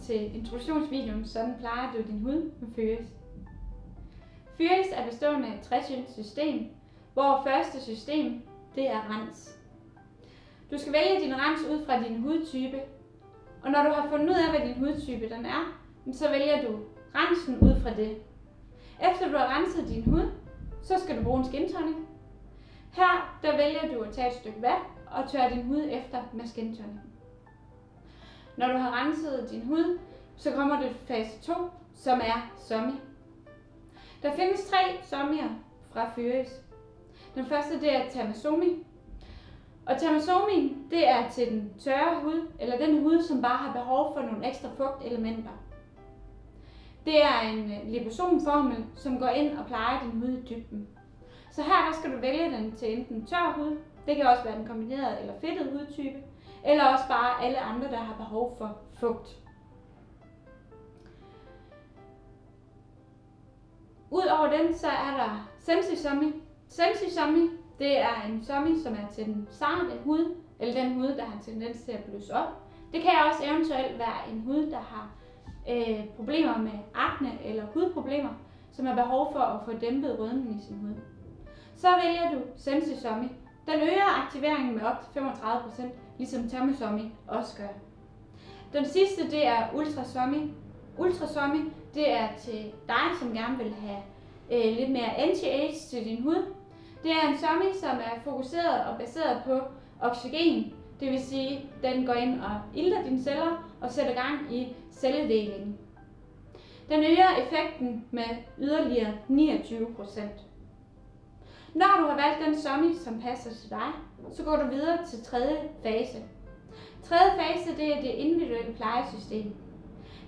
til introduktionsvideoen Sådan plejer du din hud med Fyris. Fyris er bestående af et tresynssystem, hvor første system det er rens. Du skal vælge din rens ud fra din hudtype, og når du har fundet ud af, hvad din hudtype den er, så vælger du rensen ud fra det. Efter du har renset din hud, så skal du bruge en skin tonic. Her der vælger du at tage et stykke vand og tørre din hud efter med skin tonic. Når du har renset din hud, så kommer det fase 2, som er sommi. Der findes 3 sommier fra Fyris. Den første det er Tamasomi. Og Tamasomi det er til den tørre hud, eller den hud, som bare har behov for nogle ekstra fugtelementer. Det er en liposomformel, som går ind og plejer din hud i dybden. Så her der skal du vælge den til enten tør hud, det kan også være den kombinerede eller fedtede hudtype, eller også bare alle andre, der har behov for fugt. Udover den, så er der Sensi-sommi. Sensi-sommi, det er en sommi, som er til den sarte hud, eller den hud, der har tendens til at blusse op. Det kan også eventuelt være en hud, der har problemer med akne eller hudproblemer, som har behov for at få dæmpet rødmen i sin hud. Så vælger du Sensi-sommi. Den øger aktiveringen med op til 35%, ligesom Tamasomi også gør. Den sidste det er Ultrasommi. Ultrasommi det er til dig, som gerne vil have lidt mere anti-age til din hud. Det er en sommi, som er fokuseret og baseret på oxygen. Det vil sige, at den går ind og ilter dine celler og sætter gang i celledelingen. Den øger effekten med yderligere 29%. Når du har valgt den sommi, som passer til dig, så går du videre til tredje fase. Tredje fase det er det individuelle plejesystem.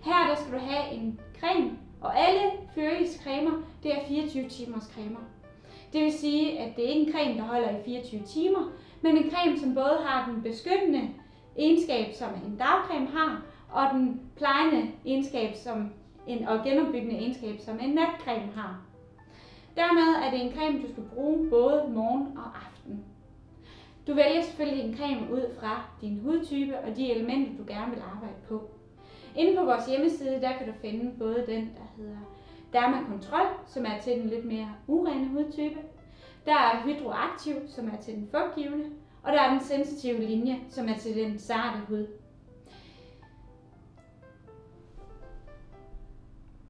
Her der skal du have en creme, og alle Fyris cremer det er 24 timers cremer. Det vil sige, at det er ikke en creme, der holder i 24 timer, men en creme, som både har den beskyttende egenskab, som en dagcreme har, og den plejende egenskab og genopbyggende egenskab, som en natcreme har. Dermed er det en creme, du skal bruge både morgen og aften. Du vælger selvfølgelig en creme ud fra din hudtype og de elementer, du gerne vil arbejde på. Inde på vores hjemmeside, der kan du finde både den, der hedder Dermacontrol, som er til den lidt mere urene hudtype. Der er Hydroaktiv, som er til den fugtgivende, og der er den sensitive linje, som er til den sarte hud.